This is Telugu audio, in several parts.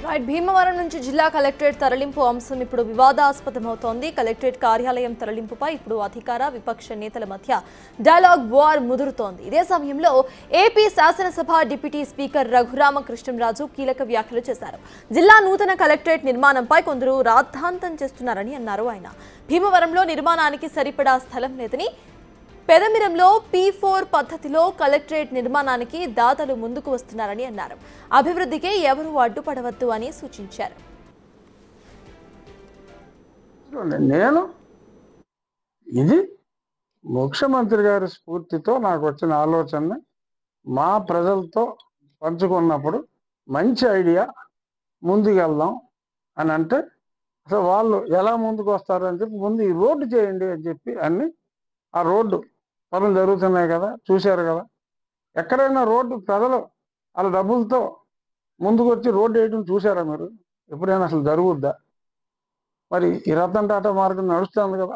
రైట్ భీమవరం నుంచి జిల్లా కలెక్టరేట్ తరలింపు అంశం ఇప్పుడు వివాదాస్పదమవుతోంది. కలెక్టరేట్ కార్యాలయం తరలింపుపై ఇప్పుడు అధికార విపక్ష నేతల మధ్య డైలాగ్ వార్ ముదురుతోంది. ఇదే సమయంలో ఏపీ శాసనసభ డిప్యూటీ స్పీకర్ రఘురామకృష్ణంరాజు కీలక వ్యాఖ్యలు చేశారు. జిల్లా నూతన కలెక్టరేట్ నిర్మాణంపై కొందరు రాద్ధాంతం చేస్తున్నారని అన్నారు. ఆయన భీమవరంలో నిర్మాణానికి సరిపడా స్థలం లేదని, పెదమిరంలో P4 పద్ధతిలో కలెక్టరేట్ నిర్మాణానికి దాతలు ముందుకు వస్తున్నారని అన్నారు. అభివృద్ధికి ఎవరు అడ్డుపడవద్దు అని సూచించారు. నేను ఇది ముఖ్యమంత్రి గారి స్ఫూర్తితో నాకు వచ్చిన ఆలోచన మా ప్రజలతో పంచుకున్నప్పుడు మంచి ఐడియా, ముందుకెళ్దాం అని అంటే అసలు వాళ్ళు ఎలా ముందుకు వస్తారని చెప్పి ముందు ఈ రోడ్డు చేయండి అని చెప్పి అన్ని ఆ రోడ్డు పనులు జరుగుతున్నాయి కదా, చూశారు కదా. ఎక్కడైనా రోడ్డు ప్రజలు వాళ్ళ డబ్బులతో ముందుకు వచ్చి రోడ్డు వేయడం చూసారా మీరు? ఎప్పుడైనా అసలు జరుగుద్దా? మరి ఈ రతన్ టాటా మార్గం నడుస్తుంది కదా,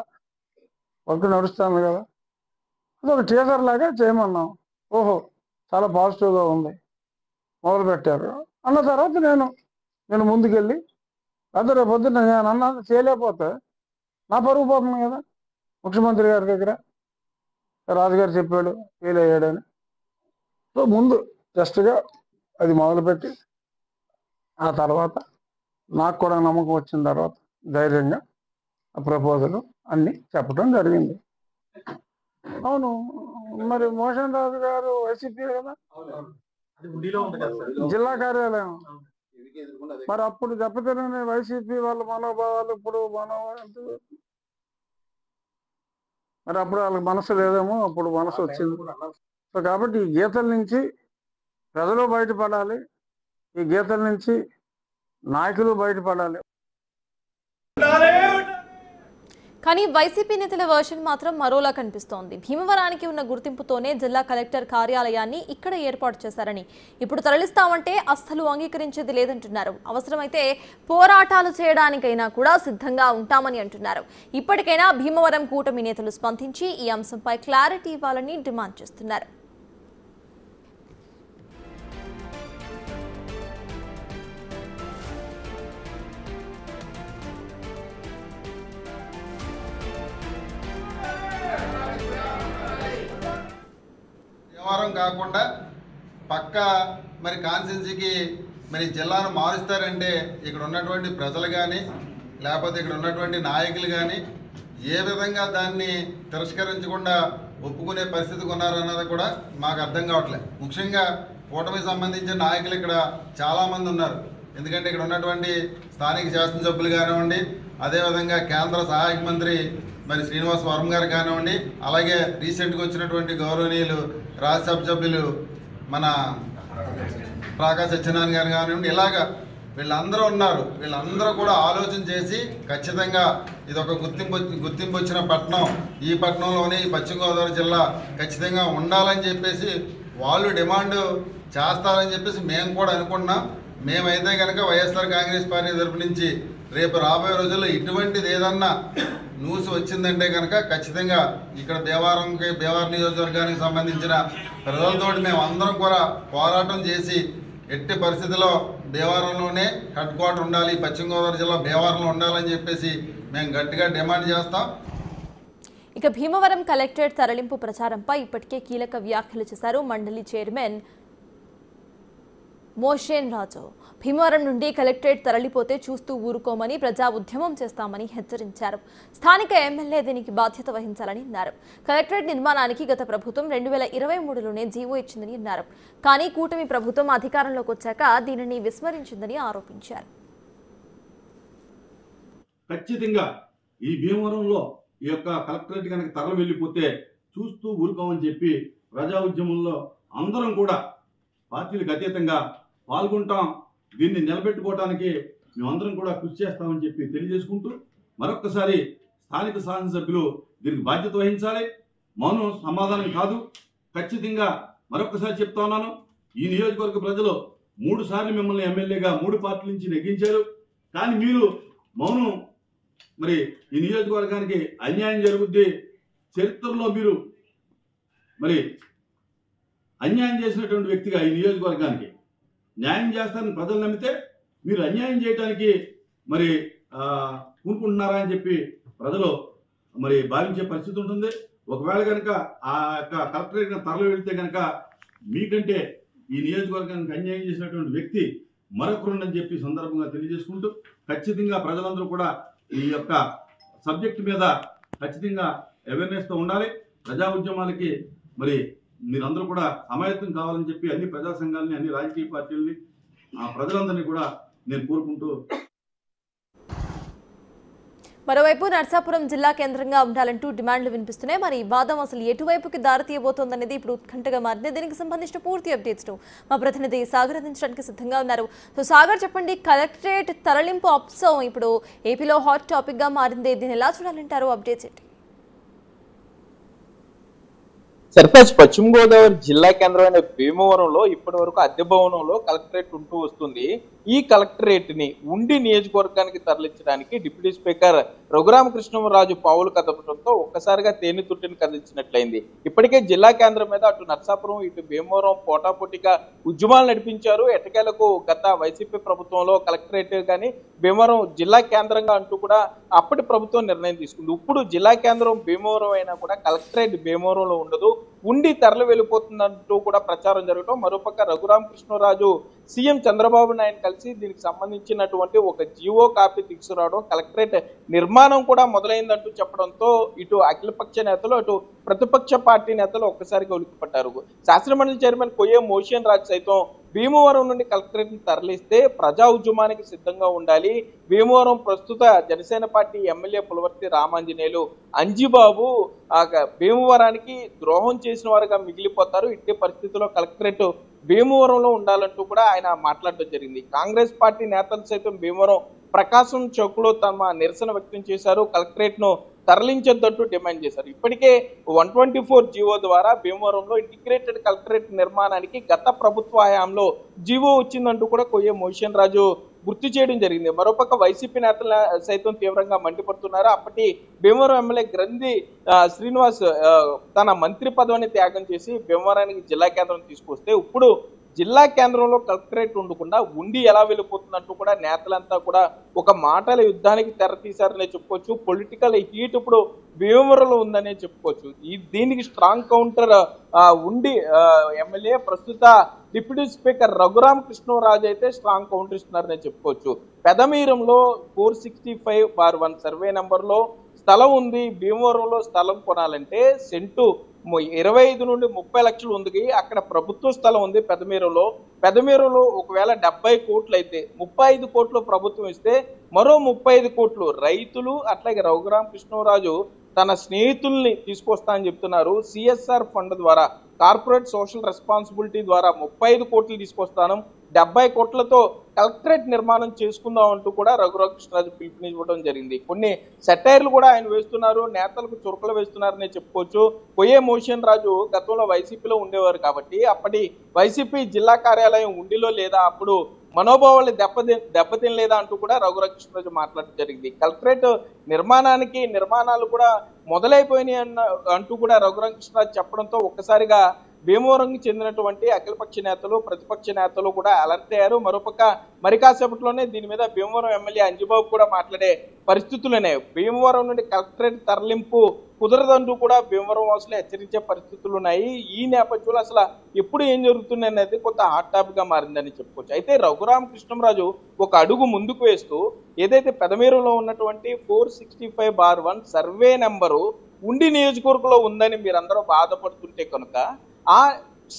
వర్క్ నడుస్తుంది కదా, అదొక టీజర్ లాగా చేయమన్నాం. ఓహో చాలా పాజిటివ్గా ఉంది, మొదలు పెట్టారు అన్న తర్వాత నేను ముందుకెళ్ళి అదే రేపు పొద్దున్న నేను అన్నది చేయలేకపోతే నా పరుగు పోతుంది కదా. ముఖ్యమంత్రి గారి దగ్గర రాజుగారు చెప్పాడు ఫెయిల్ అయ్యాడని, సో ముందు జస్ట్గా అది మొదలుపెట్టి ఆ తర్వాత నాకు కూడా నమ్మకం వచ్చిన తర్వాత ధైర్యంగా ఆ ప్రపోజల్ అన్నీ చెప్పడం జరిగింది. అవును, మరి మోహన్ రాజు గారు వైసీపీ కదా, జిల్లా కార్యాలయం. మరి అప్పుడు దెబ్బతిన వైసీపీ వాళ్ళ మనోభావాలు ఇప్పుడు మరి అప్పుడు వాళ్ళకి మనసు లేదేమో, అప్పుడు మనసు వచ్చింది. సో కాబట్టి ఈ గీతల నుంచి ప్రజలు బయటపడాలి, ఈ గీతల నుంచి నాయకులు బయటపడాలి. కానీ వైసీపీ నేతల వర్షన్ మాత్రం మరోలా కనిపిస్తోంది. భీమవరానికి ఉన్న గుర్తింపుతోనే జిల్లా కలెక్టర్ కార్యాలయాన్ని ఇక్కడ ఏర్పాటు చేశారని, ఇప్పుడు తరలిస్తామంటే అస్సలు అంగీకరించేది లేదంటున్నారు. అవసరమైతే పోరాటాలు చేయడానికైనా కూడా సిద్ధంగా ఉంటామని అంటున్నారు. ఇప్పటికైనా భీమవరం కూటమి నేతలు స్పందించి ఈ అంశంపై క్లారిటీ ఇవ్వాలని డిమాండ్ చేస్తున్నారు. వ్యవహారం కాకుండా పక్క మరి కాన్స్టిట్యున్సీకి మరి జిల్లాను మారుస్తారంటే ఇక్కడ ఉన్నటువంటి ప్రజలు కానీ లేకపోతే ఇక్కడ ఉన్నటువంటి నాయకులు కానీ ఏ విధంగా దాన్ని తిరస్కరించకుండా ఒప్పుకునే పరిస్థితికి ఉన్నారన్నది కూడా మాకు అర్థం కావట్లేదు. ముఖ్యంగా కూటమికి సంబంధించిన నాయకులు ఇక్కడ చాలామంది ఉన్నారు. ఎందుకంటే ఇక్కడ ఉన్నటువంటి స్థానిక శాసనసభ్యులు కానివ్వండి, అదేవిధంగా కేంద్ర సహాయక మంత్రి మరి శ్రీనివాస్ వర్మ గారు కానివ్వండి, అలాగే రీసెంట్గా వచ్చినటువంటి గౌరవనీయులు రాజ్యసభ సభ్యులు మన ప్రకాష్ సత్యనారాయణ గారు కానివ్వండి, ఇలాగా వీళ్ళందరూ ఉన్నారు. వీళ్ళందరూ కూడా ఆలోచన చేసి ఖచ్చితంగా ఇది ఒక గుర్తింపు వచ్చిన పట్టణం, ఈ పట్టణంలోనే ఈ పశ్చిమ గోదావరి జిల్లా ఖచ్చితంగా ఉండాలని చెప్పేసి వాళ్ళు డిమాండ్ చేస్తారని చెప్పేసి మేము కూడా అనుకుంటున్నాం. మేమైతే కనుక వైఎస్ఆర్ కాంగ్రెస్ పార్టీ తరపు నుంచి రేపు రాబోయే రోజుల్లో ఇటువంటిది ఏదన్నా న్యూస్ వచ్చిందంటే కనుక ఖచ్చితంగా ఇక్కడ భీమవరం నియోజకవర్గానికి సంబంధించిన ప్రజలతోటి మేము అందరం కూడా పోరాటం చేసి ఎట్టి పరిస్థితిలో భీమవరంలోనే హెడ్ క్వార్టర్ ఉండాలి, పశ్చిమ గోదావరి జిల్లా భీమవరంలో ఉండాలని చెప్పేసి మేము గట్టిగా డిమాండ్ చేస్తాం. ఇక భీమవరం కలెక్టరేట్ తరలింపు ప్రచారంపై ఇప్పటికే కీలక వ్యాఖ్యలు చేశారు మండలి చైర్మన్ మోషేన్ రాజు. భీమవరం నుండి కలెక్టరేట్ తరలిపోతే చూస్తూ ఊరుకోమని, ప్రజా ఉద్యమం చేస్తామని హెచ్చరించారు. స్థానిక ఎమ్మెల్యే దీనికి బాధ్యత వహించాలని అన్నారు. కలెక్టరేట్ నిర్మాణానికి గత ప్రభుత్వం 2023లోనే జీవో ఇచ్చిందని అన్నారు. కానీ కూటమి ప్రభుత్వం అధికారంలోకి వచ్చాక దీనిని విస్మరించిందని ఆరోపించారు. ఖచ్చితంగా ఈ భీమవరంలో ఈ యొక్క కలెక్టరేట్ కనుక తరలి వెళ్ళిపోతే చూస్తూ ఊరుకోమని చెప్పి ప్రజా ఉద్యమంలో అందరం కూడా పార్టీలకు అతీతంగా పాల్గొంటాం. దీన్ని నిలబెట్టుకోవడానికి మేమందరం కూడా కృషి చేస్తామని చెప్పి తెలియజేసుకుంటూ మరొక్కసారి స్థానిక శాసనసభ్యులు దీనికి బాధ్యత వహించాలి. మౌనం సమాధానం కాదు. ఖచ్చితంగా మరొక్కసారి చెప్తా ఉన్నాను, ఈ నియోజకవర్గ ప్రజలు 3 సార్లు మిమ్మల్ని ఎమ్మెల్యేగా 3 పార్టీల నుంచి నెగ్గించారు. కానీ మీరు మౌనం. మరి ఈ నియోజకవర్గానికి అన్యాయం జరుగుద్ది, చరిత్రలో మీరు మరి అన్యాయం చేసినటువంటి వ్యక్తిగా ఈ నియోజకవర్గానికి న్యాయం చేస్తారని ప్రజలు నమ్మితే మీరు అన్యాయం చేయడానికి మరి కూనుకుంటున్నారా అని చెప్పి ప్రజలు మరి భావించే పరిస్థితి ఉంటుంది. ఒకవేళ కనుక ఆ యొక్క కలెక్టరేట్ తరలి వెళితే కనుక మీకంటే ఈ నియోజకవర్గానికి అన్యాయం చేసినటువంటి వ్యక్తి మరొకరుండని చెప్పి సందర్భంగా తెలియజేసుకుంటూ, ఖచ్చితంగా ప్రజలందరూ కూడా ఈ యొక్క సబ్జెక్ట్ మీద ఖచ్చితంగా అవేర్నెస్తో ఉండాలి. ప్రజా ఉద్యమాలకి మరి మీరందరూ కూడా సమాయత్తం కావాలని చెప్పి అన్ని ప్రజా సంఘాలని, అన్ని రాజకీయ పార్టీలని, ప్రజలందరినీ కూడా నేను కోరుకుంటూ, మరోవైపు నర్సాపురం జిల్లా కేంద్రంగా ఉండాలంటూ డిమాండ్లు వినిపిస్తున్నాయి. మరి ఈ వాదం అసలు ఎటువైపుకి దారి తీయబోతోందనేది ఇప్పుడు ఉత్కంఠగా మారింది. దీనికి సంబంధించిన పూర్తి అప్డేట్స్ ను మా ప్రతినిధి సాగర్ అందించడానికి సిద్ధంగా ఉన్నారు. సో సాగర్, చెప్పండి, కలెక్టరేట్ తరలింపు అంశం ఇప్పుడు ఏపీలో హాట్ టాపిక్ గా మారింది. దీన్ని ఎలా చూడాలంటారు? అప్డేట్స్ ఏంటి? సర్పంచ్ పశ్చిమ గోదావరి జిల్లా కేంద్రమైన భీమవరంలో ఇప్పటి వరకు అద్దె భవనంలో కలెక్టరేట్ ఉంటూ వస్తుంది. ఈ కలెక్టరేట్ ని ఉండి నియోజకవర్గానికి తరలించడానికి డిప్యూటీ స్పీకర్ రఘురామకృష్ణరాజు పావులు కదపడంతో ఒక్కసారిగా తేనె తుట్టిని కదిలించినట్లయింది. ఇప్పటికే జిల్లా కేంద్రం మీద అటు నర్సాపురం ఇటు భీమవరం పోటాపోటీగా ఉద్యమాలు నడిపించారు. ఎట్టకేలకు గత వైసీపీ ప్రభుత్వంలో కలెక్టరేట్ కానీ భీమవరం జిల్లా కేంద్రంగా అంటూ కూడా అప్పటి ప్రభుత్వం నిర్ణయం తీసుకుంది. ఇప్పుడు జిల్లా కేంద్రం భీమవరం అయినా కూడా కలెక్టరేట్ భీమవరంలో ఉండదు, ఉండి తరలి వెళ్ళిపోతుందంటూ కూడా ప్రచారం జరగడం. మరోపక్క రఘురామకృష్ణరాజు సీఎం చంద్రబాబు నాయుడు కలిసి దీనికి సంబంధించినటువంటి ఒక జీవో కాపీ తీసుకురావడం, కలెక్టరేట్ నిర్మాణం కూడా మొదలైందంటూ చెప్పడంతో ఇటు అఖిలపక్ష నేతలు అటు ప్రతిపక్ష పార్టీ నేతలు ఒక్కసారిగా ఉలిక్కిపడ్డారు. శాసనమండలి చైర్మన్ కొయ్య మోషన్ రాజ్ సైతం భీమవరం నుండి కలెక్టరేట్ ని తరలిస్తే ప్రజా ఉద్యమానికి సిద్ధంగా ఉండాలి, భీమవరం ప్రస్తుత జనసేన పార్టీ ఎమ్మెల్యే పులవర్తి రామాంజనేయులు అంజిబాబు భీమవరానికి ద్రోహం చేసిన వారుగా మిగిలిపోతారు, ఇట్టి పరిస్థితుల్లో కలెక్టరేట్ భీమవరంలో ఉండాలంటూ కూడా ఆయన మాట్లాడడం జరిగింది. కాంగ్రెస్ పార్టీ నేతలు సైతం భీమవరం ప్రకాశం చౌక్ లో తమ నిరసన వ్యక్తం చేశారు, కలెక్టరేట్ ను తరలించొద్దంటూ డిమాండ్ చేశారు. ఇప్పటికే 124 జీవో ద్వారా భీమవరంలో ఇంటిగ్రేటెడ్ కలెక్టరేట్ నిర్మాణానికి గత ప్రభుత్వ హయాంలో జీవో వచ్చిందంటూ కూడా కొయ్య మోషన్ రాజు గుర్తు చేయడం జరిగింది. మరోపక్క వైసీపీ నేతలు సైతం తీవ్రంగా మండిపడుతున్నారు. అప్పటి భీమవరం ఎమ్మెల్యే గ్రంథి శ్రీనివాస్ తన మంత్రి పదవిని త్యాగం చేసి భీమవరానికి జిల్లా కేంద్రం తీసుకొస్తే ఇప్పుడు జిల్లా కేంద్రంలో కలెక్టరేట్ ఉండకుండా ఉండి ఎలా వెళ్ళిపోతుందంటూ కూడా నేతలంతా కూడా ఒక మాటల యుద్ధానికి తెరతీశారనే చెప్పుకోవచ్చు. పొలిటికల్ హీట్ ఇప్పుడు భీమవరంలో ఉందనే చెప్పుకోవచ్చు. దీనికి స్ట్రాంగ్ కౌంటర్ ఉండి ఎమ్మెల్యే ప్రస్తుత డిప్యూటీ స్పీకర్ రఘురామకృష్ణరాజు అయితే స్ట్రాంగ్ కౌంటర్ ఇస్తున్నారనే చెప్పుకోవచ్చు. పెదమీరంలో 465/1 సర్వే నంబర్ లో స్థలం ఉంది. భీమవరంలో స్థలం కొనాలంటే సెంటు 25 నుండి 30 లక్షలు ఉంది. అక్కడ ప్రభుత్వ స్థలం ఉంది పెదమీరంలో ఒకవేళ 70 కోట్లు అయితే 35 కోట్లు ప్రభుత్వం ఇస్తే మరో 35 కోట్లు రైతులు అట్లాగే రఘురామకృష్ణరాజు తన స్నేహితుల్ని తీసుకొస్తా అని చెప్తున్నారు. సిఎస్ఆర్ ఫండ్ ద్వారా కార్పొరేట్ సోషల్ రెస్పాన్సిబిలిటీ ద్వారా 35 కోట్లు తీసుకొస్తాను, 70 కోట్లతో కలెక్టరేట్ నిర్మాణం చేసుకుందాం అంటూ కూడా రఘురామకృష్ణరాజు పిలుపునివ్వడం జరిగింది. కొన్ని సెటైర్లు కూడా ఆయన వేస్తున్నారు, నేతలకు చురుకలు వేస్తున్నారనే చెప్పుకోవచ్చు. కొయ్యే మోషన్ రాజు గతంలో వైసీపీలో ఉండేవారు కాబట్టి అప్పటి వైసీపీ జిల్లా కార్యాలయం ఉండిలో లేదా అప్పుడు మనోభావాలు దెబ్బతినలేదా అంటూ కూడా రఘురామకృష్ణరాజు మాట్లాడడం జరిగింది. కలెక్టరేట్ నిర్మాణాలు కూడా మొదలైపోయినాయి అంటూ కూడా రఘురామకృష్ణరాజు చెప్పడంతో ఒక్కసారిగా భీమవరంకి చెందినటువంటి అఖిలపక్ష నేతలు ప్రతిపక్ష నేతలు కూడా అలర్ట్ అయ్యారు. మరోపక్క మరి కాసేపట్లోనే దీని మీద భీమవరం ఎమ్మెల్యే అంజిబాబు కూడా మాట్లాడే పరిస్థితులునే. భీమవరం నుండి కలెక్టరేట్ తరలింపు కుదరదంటూ కూడా భీమవరం వాసులు హెచ్చరించే పరిస్థితులు ఉన్నాయి. ఈ నేపథ్యంలో అసలు ఎప్పుడు ఏం జరుగుతుంది అనేది కొంత హాట్ టాపిక్ గా మారిందని చెప్పుకోవచ్చు. అయితే రఘురామకృష్ణరాజు ఒక అడుగు ముందుకు వేస్తూ ఏదైతే పెదమీరంలో ఉన్నటువంటి 465/1 సర్వే నెంబరు ఉండి నియోజకవర్గంలో ఉందని మీరందరూ బాధపడుతుంటే కనుక ఆ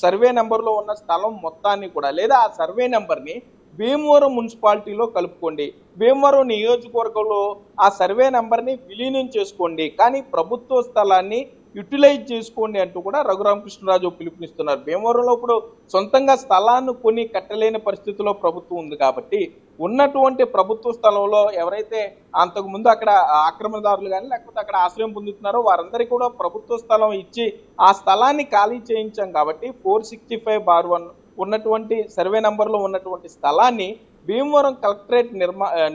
సర్వే నెంబర్లో ఉన్న స్థలం మొత్తాన్ని కూడా లేదా ఆ సర్వే నెంబర్ని భీమవరం మున్సిపాలిటీలో కలుపుకోండి, భీమవరం నియోజకవర్గంలో ఆ సర్వే నెంబర్ని విలీనం చేసుకోండి, కానీ ప్రభుత్వ స్థలాన్ని యూటిలైజ్ చేసుకోండి అంటూ కూడా రఘురామకృష్ణరాజు పిలుపునిస్తున్నారు. భీమవరంలో ఇప్పుడు సొంతంగా స్థలాన్ని కొని కట్టలేని పరిస్థితిలో ప్రభుత్వం ఉంది కాబట్టి ఉన్నటువంటి ప్రభుత్వ స్థలంలో ఎవరైతే అంతకుముందు అక్కడ ఆక్రమణదారులు కానీ లేకపోతే అక్కడ ఆశ్రయం పొందుతున్నారో వారందరికీ కూడా ప్రభుత్వ స్థలం ఇచ్చి ఆ స్థలాన్ని ఖాళీ చేయించాం కాబట్టి 465/1 ఉన్నటువంటి సర్వే నంబర్లో ఉన్నటువంటి స్థలాన్ని భీమవరం కలెక్టరేట్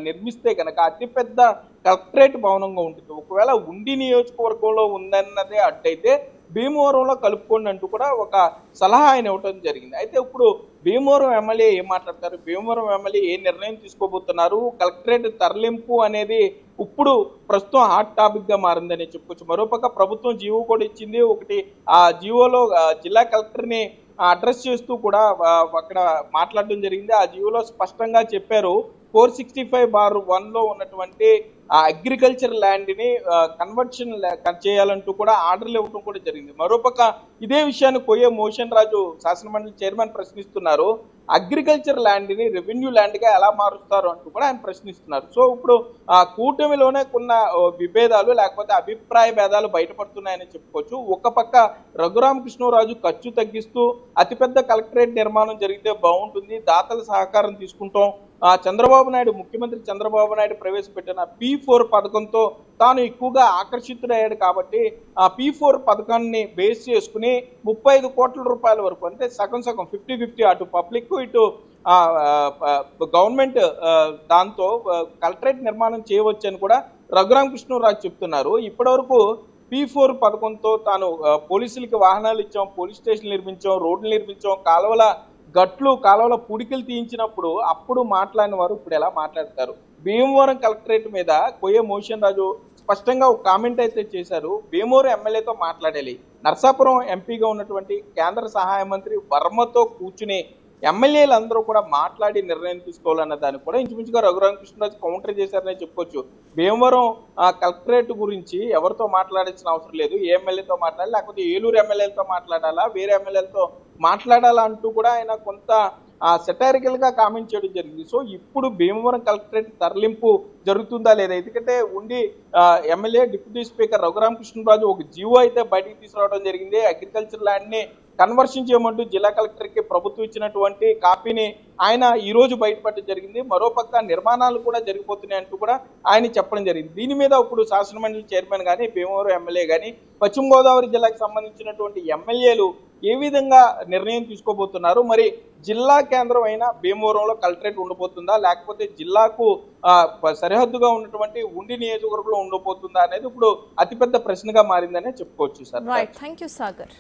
నిర్మిస్తే కనుక అతిపెద్ద కలెక్టరేట్ భవనంగా ఉంటుంది. ఒకవేళ ఉండి నియోజకవర్గంలో ఉందన్నదే అడ్డైతే భీమవరంలో కలుపుకోండి అంటూ కూడా ఒక సలహా ఆయన ఇవ్వడం జరిగింది. అయితే ఇప్పుడు భీమవరం ఎమ్మెల్యే ఏం మాట్లాడతారు, భీమవరం ఎమ్మెల్యే ఏ నిర్ణయం తీసుకోబోతున్నారు, కలెక్టరేట్ తరలింపు అనేది ఇప్పుడు ప్రస్తుతం హాట్ టాపిక్ గా మారిందని చెప్పుకోవచ్చు. మరోపక్క ప్రభుత్వం జీవో కూడా ఇచ్చింది. ఒకటి ఆ జీవోలో జిల్లా కలెక్టర్ ని అడ్రస్ చేస్తూ కూడా అక్కడ మాట్లాడడం జరిగింది. ఆ జీవోలో స్పష్టంగా చెప్పారు 465/1 లో ఉన్నటువంటి అగ్రికల్చర్ ల్యాండ్ ని కన్వర్షన్ చేయాలంటూ కూడా ఆర్డర్లు ఇవ్వడం కూడా జరిగింది. మరోపక్క ఇదే విషయాన్ని కొయ్య మోషన్ రాజు శాసనమండలి చైర్మన్ ప్రశ్నిస్తున్నారు. అగ్రికల్చర్ ల్యాండ్ ని రెవెన్యూ ల్యాండ్ గా ఎలా మారుస్తారు అంటూ కూడా ఆయన ప్రశ్నిస్తున్నారు. సో ఇప్పుడు కూటమిలోనే కొన్న విభేదాలు లేకపోతే అభిప్రాయ భేదాలు బయటపడుతున్నాయని చెప్పుకోవచ్చు. ఒక పక్క రఘురామకృష్ణరాజు ఖర్చు తగ్గిస్తూ అతిపెద్ద కలెక్టరేట్ నిర్మాణం జరిగితే బాగుంటుంది, దాతల సహకారం తీసుకుంటాం, చంద్రబాబు నాయుడు ముఖ్యమంత్రి చంద్రబాబు నాయుడు ప్రవేశపెట్టిన P4 పథకంతో తాను ఎక్కువగా ఆకర్షితుడయ్యాడు కాబట్టి ఆ P4 పథకాన్ని బేస్ చేసుకుని 35 కోట్ల రూపాయల వరకు అంటే సగం 50-50 అటు పబ్లిక్ ఇటు గవర్నమెంట్ దాంతో కలెక్టరేట్ నిర్మాణం చేయవచ్చు అని కూడా రఘురామకృష్ణరాజు చెప్తున్నారు. ఇప్పటి వరకు P4 పథకంతో తాను పోలీసులకి వాహనాలు ఇచ్చాం, పోలీస్ స్టేషన్లు నిర్మించాం, రోడ్లు నిర్మించాం, కాలువల పూడికలు తీయించినప్పుడు అప్పుడు మాట్లాడిన వారు ఇప్పుడు ఎలా మాట్లాడతారు? భీమవరం కలెక్టరేట్ మీద కొయ్య మోషన్ రాజు స్పష్టంగా ఒక కామెంట్ అయితే చేశారు. భీమవరం ఎమ్మెల్యేతో మాట్లాడాలి, నర్సాపురం ఎంపీగా ఉన్నటువంటి కేంద్ర సహాయ మంత్రి వర్మతో కూర్చుని ఎమ్మెల్యేలందరూ కూడా మాట్లాడి నిర్ణయం తీసుకోవాలన్న దానికి కూడా ఇంచుమించుగా రఘురామకృష్ణరాజు కౌంటర్ చేశారనే చెప్పుకోవచ్చు. భీమవరం కలెక్టరేట్ గురించి ఎవరితో మాట్లాడాల్సిన అవసరం లేదు, ఏ ఎమ్మెల్యేతో మాట్లాడాలి, లేకపోతే ఏలూరు ఎమ్మెల్యేలతో మాట్లాడాలా, వేరే ఎమ్మెల్యేలతో మాట్లాడాలా అంటూ కూడా ఆయన కొంత సెటారికల్ గా కామెంట్ చేయడం జరిగింది. సో ఇప్పుడు భీమవరం కలెక్టరేట్ తరలింపు జరుగుతుందా లేదా, ఎందుకంటే ఉండి ఎమ్మెల్యే డిప్యూటీ స్పీకర్ రఘురామకృష్ణరాజు ఒక జీవో అయితే బయటికి తీసుకురావడం జరిగింది. అగ్రికల్చర్ ల్యాండ్ ని కన్వర్షన్ చేయమంటూ జిల్లా కలెక్టర్ కి ప్రభుత్వం ఇచ్చినటువంటి కాపీని ఆయన ఈ రోజు బయటపడడం జరిగింది. మరోపక్క నిర్మాణాలు కూడా జరిగిపోతున్నాయి అంటూ కూడా ఆయన చెప్పడం జరిగింది. దీని మీద ఇప్పుడు శాసనమండలి చైర్మన్ గానీ, భీమవరం ఎమ్మెల్యే గానీ, పశ్చిమ గోదావరి జిల్లాకు సంబంధించినటువంటి ఎమ్మెల్యేలు ఏ విధంగా నిర్ణయం తీసుకోబోతున్నారు, మరి జిల్లా కేంద్రం అయిన భీమవరంలో కలెక్టరేట్ ఉండబోతుందా, లేకపోతే జిల్లాకు సరిహద్దుగా ఉన్నటువంటి ఉండి నియోజకవర్గంలో ఉండబోతుందా అనేది ఇప్పుడు అతిపెద్ద ప్రశ్నగా మారిందనే చెప్పుకోవచ్చు. Sir right, thank you Sagar.